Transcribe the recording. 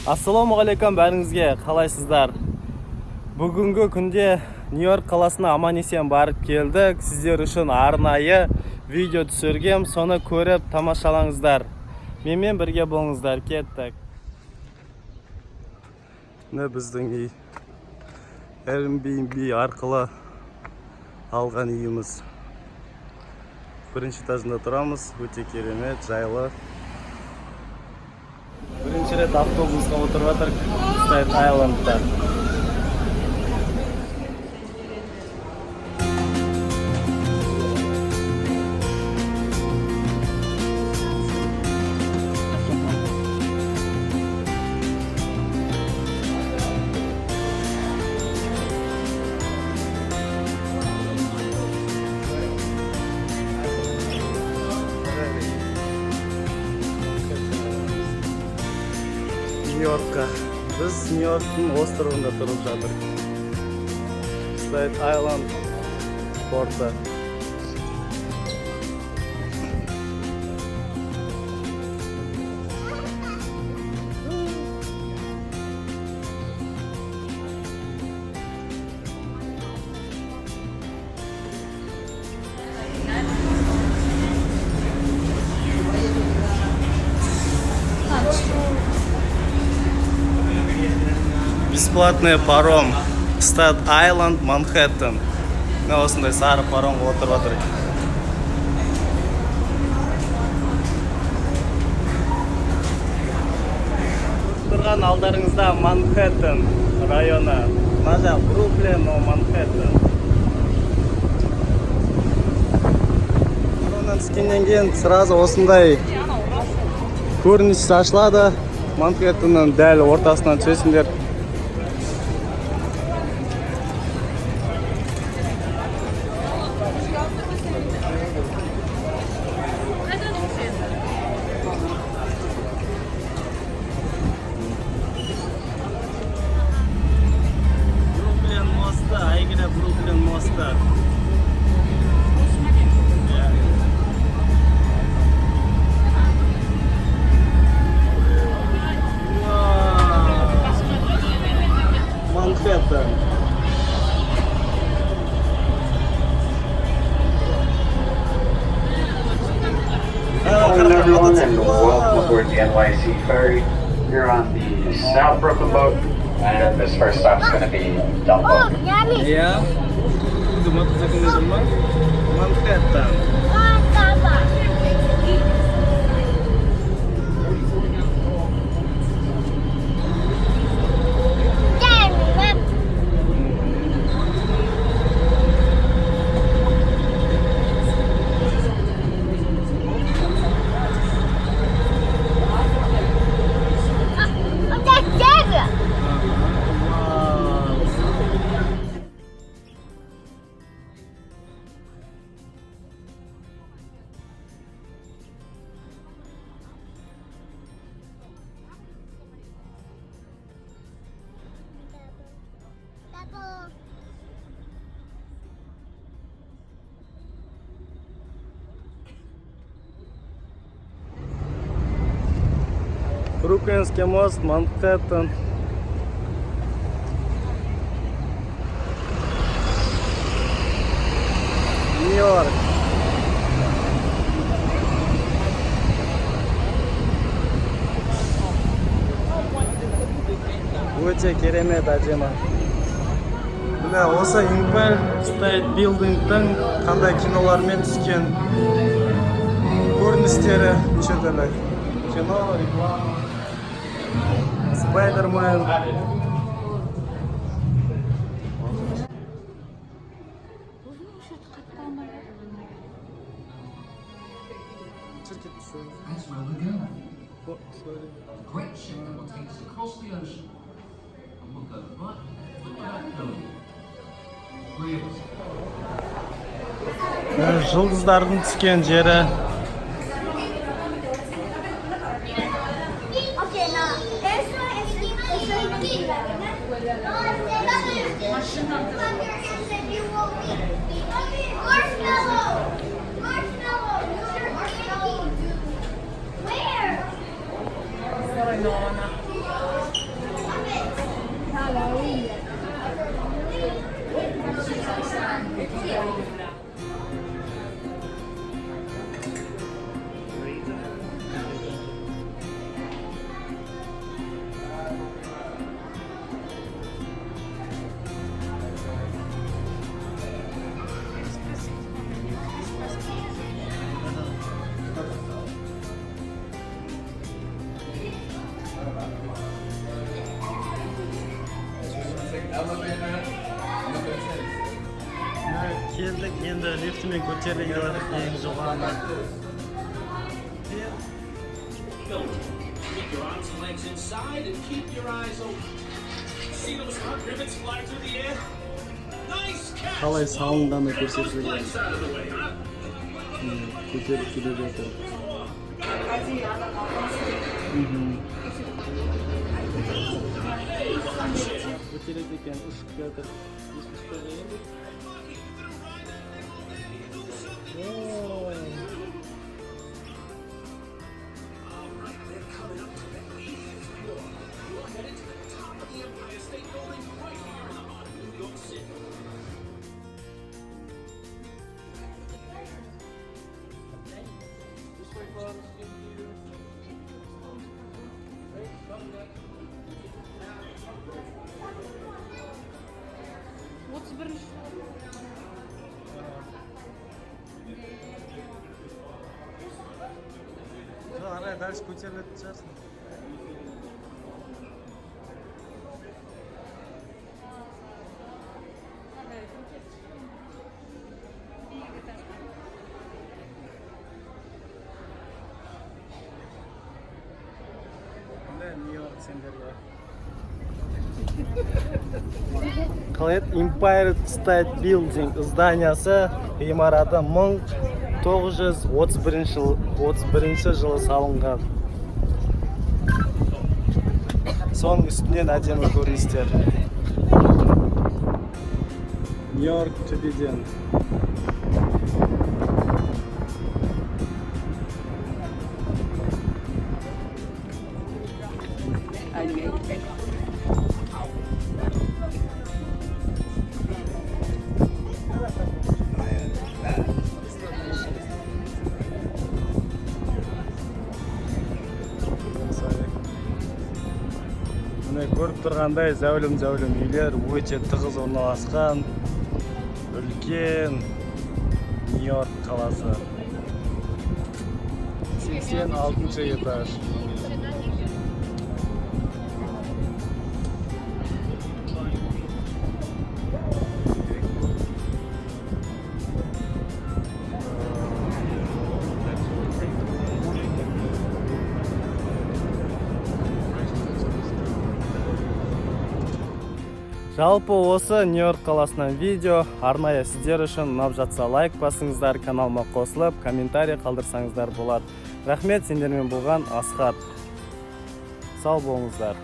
Ассалаумағалейкум бәріңізге, қалайсыздар? Бүгінгі күнде Нью-Йорк қаласына аман-есен барып келдік. Сіздер үшін арнайы видео түсіргем, соны көріп тамашалаңыздар. Менімен бірге болыңыздар, кеттік. Не біздің үй. Airbnb арқылы алған үйіміз. Бірінші этажында тұрамыз, өте керемет, жайлы. Бірінші рет автобусқа отырып жатырмық Staten Island'да. Нью-Йоркқа. Біз Нью-Йорктың островында тұрып жатырмыз. Staten Island порты. Бесплатный паром Staten Island, Манхэттен. Осындай сары паромға отырып жатырмыз. Тұрған алдарыңызда Манхэттен районы. Мына Бруклин, Манхэттен. Паромнан түскеннен кейін сразу осындай көрініс ашылады. Манхэттеннің дәл ортасынан түсесіңдер. Әйгілі Бруклин мосты. Манхэттен. Hello everyone and welcome aboard the NYC ferry. You're on the South Brooklyn boat and this first stop is going to be Dumbo. Iya. Itu motosikletnya semua Manхэттен. Бруклинский мост, Манхэттен. Нью-Йорк. Өте керемет әдемі. Міне осы Empire State Building'тің қандай кинолармен түскен көріністері неше түрлі. Кино, реклама. Спайдермен. That's where we're going. A great ship that will take us across the ocean. And we'll go right without knowing. Three of us. Жұлдыздардың түскен жері. Where? العلوية. Keldik, endi liftмен ko'tarilgan eng jo'g'orida. Keep your arms and legs inside and keep your eyes open. See those hot rivets fly through the air? Nice catch! Qalay salingani Get those ko'rsatilgan. planks out of the way, huh? Ko'tarib kelaveradi. Ko'tarilgan ekan, ushib keldi. Арай дальше көтерілетін шығарсың. Нью-Йорк сендерге. Қалай Empire State Building зданиясы ғимараты 1931 жылы салынған. Соның үстінен әдемі көріністер. Нью-Йорк төбеден. Міне көріп тұрғандай зәулім үйлер өте тығыз орналасқан үлкен Нью-Йорк қаласы. 86 этаж. Жалпы осы Нью-Йорк қаласынан видео арнайы сіздер үшін ұнап жатса лайк басыңыздар, каналыма қосылып, комментарий қалдырсаңыздар болады. Рахмет, сендермен болған Асқар. Сау болыңыздар.